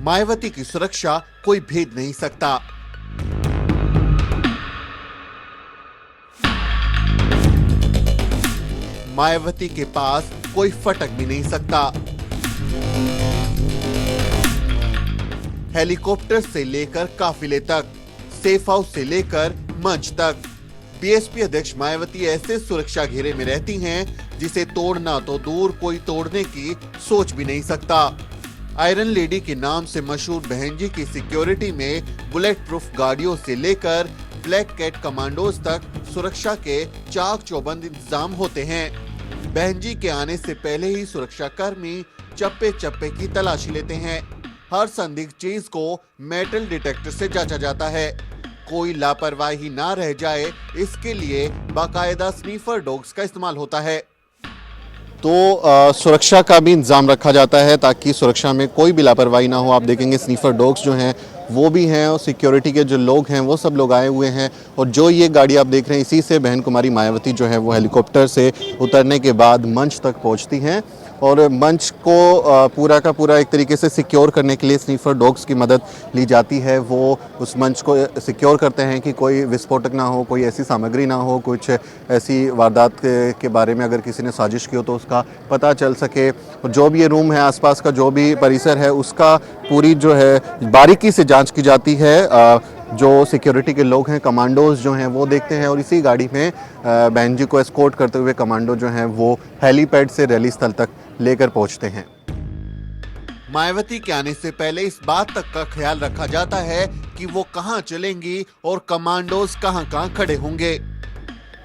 मायावती की सुरक्षा कोई भेद नहीं सकता। मायावती के पास कोई फटक भी नहीं सकता। हेलीकॉप्टर से लेकर काफिले तक, सेफ हाउस से लेकर मंच तक, बीएसपी अध्यक्ष मायावती ऐसे सुरक्षा घेरे में रहती हैं जिसे तोड़ना तो दूर कोई तोड़ने की सोच भी नहीं सकता। आयरन लेडी के नाम से मशहूर बहन जी की सिक्योरिटी में बुलेट प्रूफ गाड़ियों से लेकर ब्लैक कैट कमांडोज तक सुरक्षा के चाक चौबंद इंतजाम होते हैं। बहन जी के आने से पहले ही सुरक्षा कर्मी चप्पे चप्पे की तलाशी लेते हैं। हर संदिग्ध चीज को मेटल डिटेक्टर से जांचा जाता है। कोई लापरवाही ना रह जाए, इसके लिए बाकायदा स्नीफर डॉग्स का इस्तेमाल होता है। तो सुरक्षा का भी इंतजाम रखा जाता है ताकि सुरक्षा में कोई भी लापरवाही ना हो। आप देखेंगे स्नीफर डॉग्स जो हैं वो भी हैं और सिक्योरिटी के जो लोग हैं वो सब लोग आए हुए हैं। और जो ये गाड़ी आप देख रहे हैं, इसी से बहन कुमारी मायावती जो है वो हेलीकॉप्टर से उतरने के बाद मंच तक पहुंचती हैं और मंच को पूरा का पूरा एक तरीके से सिक्योर करने के लिए स्नीफर डॉग्स की मदद ली जाती है। वो उस मंच को सिक्योर करते हैं कि कोई विस्फोटक ना हो, कोई ऐसी सामग्री ना हो, कुछ ऐसी वारदात के बारे में अगर किसी ने साजिश की हो तो उसका पता चल सके। जो भी ये रूम है, आसपास का जो भी परिसर है, उसका पूरी जो है बारीकी से जांच की जाती है। जो सिक्योरिटी के लोग हैं, कमांडोज जो हैं वो देखते हैं और इसी गाड़ी में बहन जी को एस्कॉर्ट करते हुए कमांडो जो हैं वो हेलीपैड से रैली स्थल तक लेकर पहुंचते हैं। मायावती के आने से पहले इस बात तक का ख्याल रखा जाता है कि वो कहां चलेंगी और कमांडोज कहां खड़े होंगे।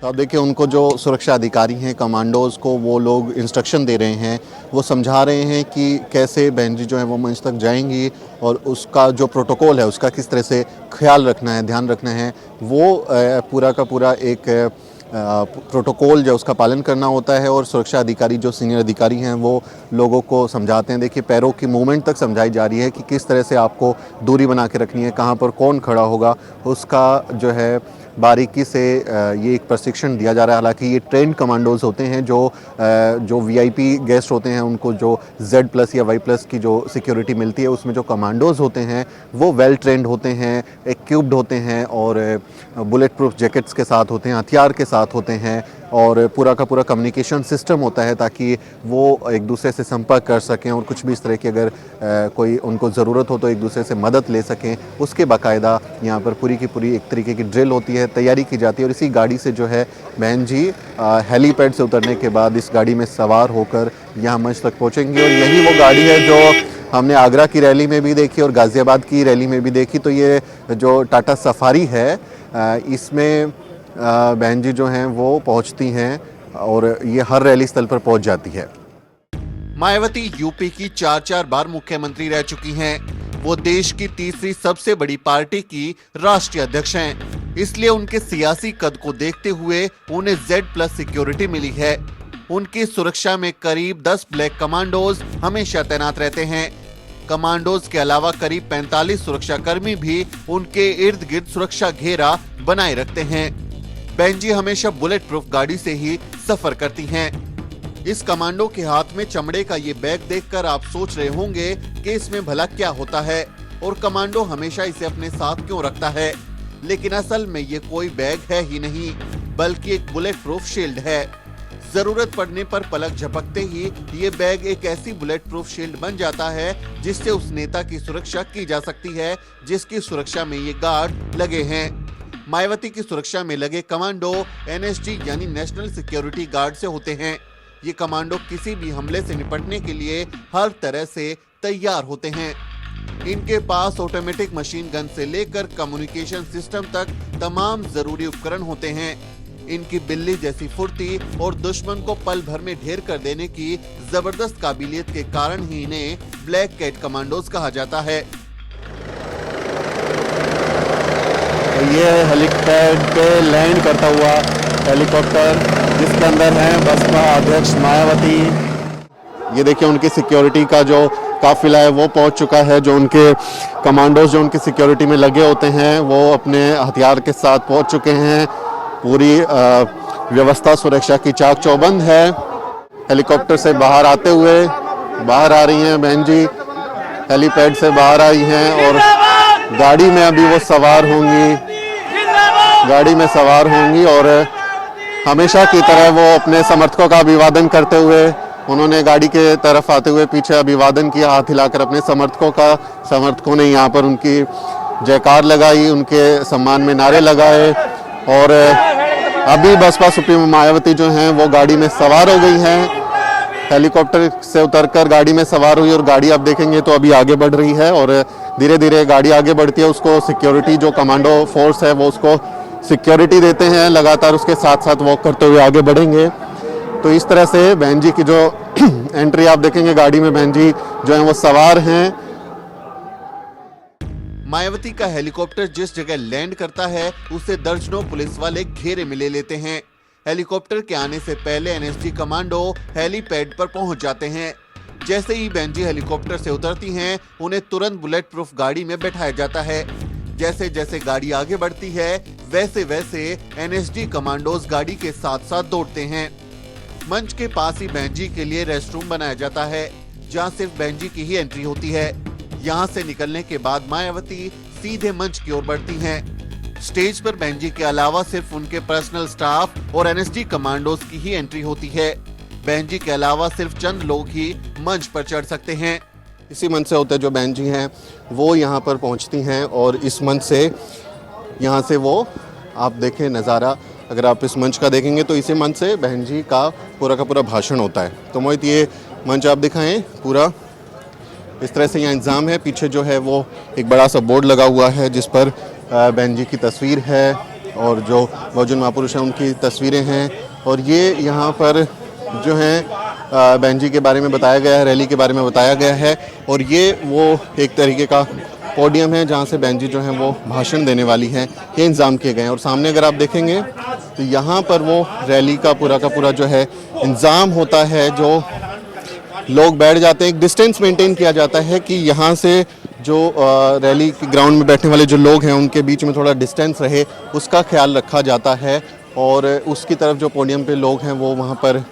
तो आप देखिए, उनको जो सुरक्षा अधिकारी हैं कमांडोज को, वो लोग इंस्ट्रक्शन दे रहे हैं, वो समझा रहे हैं कि कैसे बहन जी जो है वो मंच तक जाएंगी और उसका जो प्रोटोकॉल है उसका किस तरह से ख्याल रखना है, ध्यान रखना है। वो पूरा का पूरा एक प्रोटोकॉल जो उसका पालन करना होता है और सुरक्षा अधिकारी जो सीनियर अधिकारी हैं वो लोगों को समझाते हैं। देखिए, पैरों की मूवमेंट तक समझाई जा रही है कि किस तरह से आपको दूरी बना के रखनी है, कहाँ पर कौन खड़ा होगा, उसका जो है बारीकी से ये एक प्रशिक्षण दिया जा रहा है। हालांकि ये ट्रेंड कमांडोज होते हैं जो वीआईपी गेस्ट होते हैं, उनको जो Z+ या Y+ की जो सिक्योरिटी मिलती है उसमें जो कमांडोज होते हैं वो वेल ट्रेंड होते हैं, इक्विप्ड होते हैं और बुलेट प्रूफ जैकेट्स के साथ होते हैं, हथियार के साथ होते हैं और पूरा का पूरा कम्युनिकेशन सिस्टम होता है ताकि वो एक दूसरे से संपर्क कर सकें और कुछ भी इस तरह की अगर कोई उनको ज़रूरत हो तो एक दूसरे से मदद ले सकें। उसके बाकायदा यहाँ पर पूरी की पूरी एक तरीके की ड्रिल होती है, तैयारी की जाती है। और इसी गाड़ी से जो है बहन जी हेलीपैड से उतरने के बाद इस गाड़ी में सवार होकर यहाँ मंच तक पहुँचेंगे। और यही वो गाड़ी है जो हमने आगरा की रैली में भी देखी और गाज़ियाबाद की रैली में भी देखी। तो ये जो टाटा सफारी है, इसमें बहन जी जो हैं वो पहुंचती हैं और ये हर रैली स्थल पर पहुंच जाती है। मायावती यूपी की 4 बार मुख्यमंत्री रह चुकी हैं। वो देश की तीसरी सबसे बड़ी पार्टी की राष्ट्रीय अध्यक्ष हैं। इसलिए उनके सियासी कद को देखते हुए उन्हें Z+ सिक्योरिटी मिली है। उनकी सुरक्षा में करीब 10 ब्लैक कमांडोज हमेशा तैनात रहते हैं। कमांडोज के अलावा करीब 45 सुरक्षा कर्मी भी उनके इर्द गिर्द सुरक्षा घेरा बनाए रखते हैं। बहन जी हमेशा बुलेट प्रूफ गाड़ी से ही सफर करती हैं। इस कमांडो के हाथ में चमड़े का ये बैग देखकर आप सोच रहे होंगे कि इसमें भला क्या होता है और कमांडो हमेशा इसे अपने साथ क्यों रखता है। लेकिन असल में ये कोई बैग है ही नहीं, बल्कि एक बुलेट प्रूफ शील्ड है। जरूरत पड़ने पर पलक झपकते ही ये बैग एक ऐसी बुलेट प्रूफ शील्ड बन जाता है जिससे उस नेता की सुरक्षा की जा सकती है जिसकी सुरक्षा में ये गार्ड लगे हैं। मायावती की सुरक्षा में लगे कमांडो NSG यानी नेशनल सिक्योरिटी गार्ड से होते हैं। ये कमांडो किसी भी हमले से निपटने के लिए हर तरह से तैयार होते हैं। इनके पास ऑटोमेटिक मशीन गन से लेकर कम्युनिकेशन सिस्टम तक तमाम जरूरी उपकरण होते हैं। इनकी बिल्ली जैसी फुर्ती और दुश्मन को पल भर में ढेर कर देने की जबरदस्त काबिलियत के कारण ही इन्हें ब्लैक कैट कमांडोज कहा जाता है। ये हेलीपैड पे लैंड करता हुआ हेलीकॉप्टर जिसके अंदर है बसपा अध्यक्ष मायावती। ये देखिए, उनकी सिक्योरिटी का जो काफिला है वो पहुंच चुका है। जो उनके कमांडोज जो उनकी सिक्योरिटी में लगे होते हैं वो अपने हथियार के साथ पहुंच चुके हैं। पूरी व्यवस्था सुरक्षा की चाक चौबंद है। हेलीकॉप्टर से बाहर आते हुए बाहर आ रही हैं बहन जी। हेलीपैड से बाहर आई हैं और गाड़ी में अभी वो सवार होंगी और हमेशा की तरह वो अपने समर्थकों का अभिवादन करते हुए उन्होंने गाड़ी के तरफ आते हुए पीछे अभिवादन किया, हाथ हिलाकर अपने समर्थकों ने यहाँ पर उनकी जयकार लगाई, उनके सम्मान में नारे लगाए। और अभी बसपा सुप्रीमो मायावती जो हैं वो गाड़ी में सवार हो गई हैं, हेलीकॉप्टर से उतरकर गाड़ी में सवार हुई और गाड़ी आप देखेंगे तो अभी आगे बढ़ रही है और धीरे धीरे गाड़ी आगे बढ़ती है। उसको सिक्योरिटी जो कमांडो फोर्स है वो उसको सिक्योरिटी देते हैं, लगातार उसके साथ साथ वॉक करते हुए आगे बढ़ेंगे। तो इस तरह से बहन जी की जो एंट्री आप देखेंगे, गाड़ी में बहन जी जो है वो सवार हैं। मायावती का हेलीकॉप्टर जिस जगह लैंड करता है उसे दर्जनों पुलिस वाले घेरे में ले लेते हैं। हेलीकॉप्टर के आने से पहले एनएसजी कमांडो हेलीपैड पर पहुंच जाते हैं। जैसे ही बहन जी हेलीकॉप्टर से उतरती हैं, उन्हें तुरंत बुलेट प्रूफ गाड़ी में बैठाया जाता है। जैसे जैसे गाड़ी आगे बढ़ती है वैसे वैसे एनएसजी कमांडोज गाड़ी के साथ साथ दौड़ते हैं। मंच के पास ही बहन जी के लिए रेस्टरूम बनाया जाता है, जहां सिर्फ बहन जी की ही एंट्री होती है। यहां से निकलने के बाद मायावती सीधे मंच की ओर बढ़ती हैं। स्टेज पर बहन जी के अलावा सिर्फ उनके पर्सनल स्टाफ और एनएसजी कमांडोज की ही एंट्री होती है। बहन जी के अलावा सिर्फ चंद लोग ही मंच पर चढ़ सकते हैं। इसी मंच से होते जो बहन जी हैं वो यहाँ पर पहुँचती हैं और इस मंच से यहाँ से वो आप देखें नज़ारा, अगर आप इस मंच का देखेंगे तो इसी मंच से बहन जी का पूरा भाषण होता है। तो मोहित ये मंच आप दिखाएं, पूरा इस तरह से यहाँ इंतज़ाम है। पीछे जो है वो एक बड़ा सा बोर्ड लगा हुआ है जिस पर बहन जी की तस्वीर है और जो बहुजन महापुरुष हैं उनकी तस्वीरें हैं। और ये यहाँ पर जो है बहन जी के बारे में बताया गया है, रैली के बारे में बताया गया है। और ये वो एक तरीके का पोडियम है जहाँ से बहन जी जो हैं वो भाषण देने वाली हैं, ये इंतज़ाम किए गए हैं। और सामने अगर आप देखेंगे तो यहाँ पर वो रैली का पूरा जो है इंतज़ाम होता है, जो लोग बैठ जाते हैं, एक डिस्टेंस मेंटेन किया जाता है कि यहाँ से जो रैली के ग्राउंड में बैठने वाले जो लोग हैं उनके बीच में थोड़ा डिस्टेंस रहे, उसका ख्याल रखा जाता है। और उसकी तरफ जो पोडियम पे लोग हैं वो वहाँ पर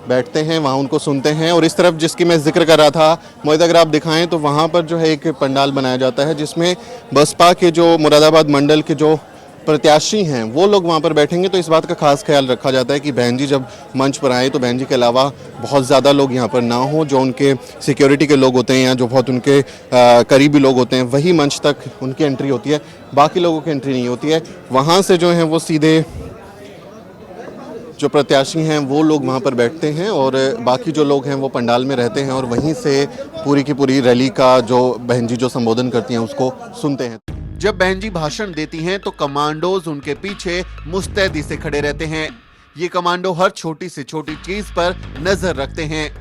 बैठते हैं, वहाँ उनको सुनते हैं। और इस तरफ जिसकी मैं जिक्र कर रहा था मोहित, अगर आप दिखाएं तो वहाँ पर जो है एक पंडाल बनाया जाता है जिसमें बसपा के जो मुरादाबाद मंडल के जो प्रत्याशी हैं वो लोग वहाँ पर बैठेंगे। तो इस बात का खास ख्याल रखा जाता है कि बहन जी जब मंच पर आए तो बहन जी के अलावा बहुत ज़्यादा लोग यहाँ पर ना हो, जो उनके सिक्योरिटी के लोग होते हैं या जो बहुत उनके करीबी लोग होते हैं वही मंच तक उनकी एंट्री होती है, बाकी लोगों की एंट्री नहीं होती है। वहाँ से जो है वो सीधे जो प्रत्याशी हैं वो लोग वहाँ पर बैठते हैं और बाकी जो लोग हैं वो पंडाल में रहते हैं और वहीं से पूरी की पूरी रैली का जो बहन जी जो संबोधन करती हैं उसको सुनते हैं। जब बहन जी भाषण देती हैं तो कमांडोज उनके पीछे मुस्तैदी से खड़े रहते हैं। ये कमांडो हर छोटी से छोटी चीज पर नजर रखते हैं,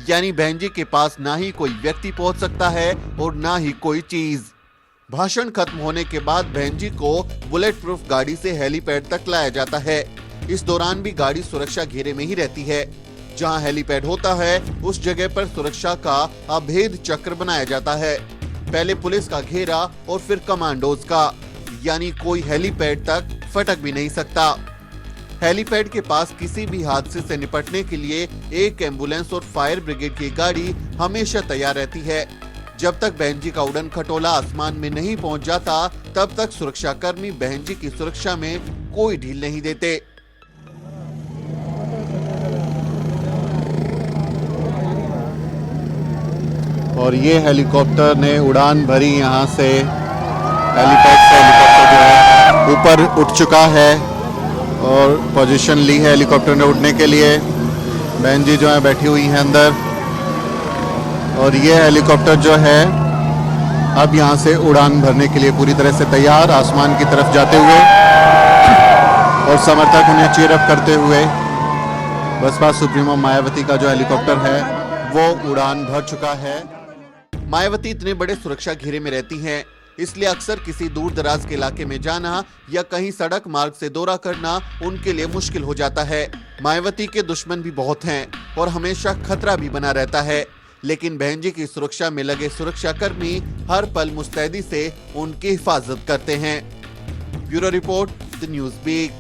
यानी बहन जी के पास ना ही कोई व्यक्ति पहुंच सकता है और ना ही कोई चीज। भाषण खत्म होने के बाद बहन जी को बुलेट प्रूफ गाड़ी से हेलीपैड तक लाया जाता है। इस दौरान भी गाड़ी सुरक्षा घेरे में ही रहती है। जहां हेलीपैड होता है उस जगह पर सुरक्षा का अभेद चक्र बनाया जाता है, पहले पुलिस का घेरा और फिर कमांडोज का, यानी कोई हेलीपैड तक फटक भी नहीं सकता। हेलीपैड के पास किसी भी हादसे से निपटने के लिए एक एम्बुलेंस और फायर ब्रिगेड की गाड़ी हमेशा तैयार रहती है। जब तक बहन जी का उड़न खटोला आसमान में नहीं पहुंच जाता तब तक सुरक्षाकर्मी बहन जी की सुरक्षा में कोई ढील नहीं देते। और ये हेलीकॉप्टर ने उड़ान भरी यहाँ से, हेलीपैड से हेलीकॉप्टर जो है ऊपर उठ चुका है और पोजीशन ली है हेलीकॉप्टर ने उड़ने के लिए। बहन जी जो है बैठी हुई हैं अंदर और ये हेलीकॉप्टर जो है अब यहाँ से उड़ान भरने के लिए पूरी तरह से तैयार, आसमान की तरफ जाते हुए और समर्थक उन्हें चीयर अप करते हुए। बसपा सुप्रीमो मायावती का जो हेलीकॉप्टर है वो उड़ान भर चुका है। मायावती इतने बड़े सुरक्षा घेरे में रहती हैं, इसलिए अक्सर किसी दूर दराज के इलाके में जाना या कहीं सड़क मार्ग से दौरा करना उनके लिए मुश्किल हो जाता है। मायावती के दुश्मन भी बहुत हैं और हमेशा खतरा भी बना रहता है, लेकिन बहन जी की सुरक्षा में लगे सुरक्षाकर्मी हर पल मुस्तैदी से उनकी हिफाजत करते हैं। Bureau report, the news beat.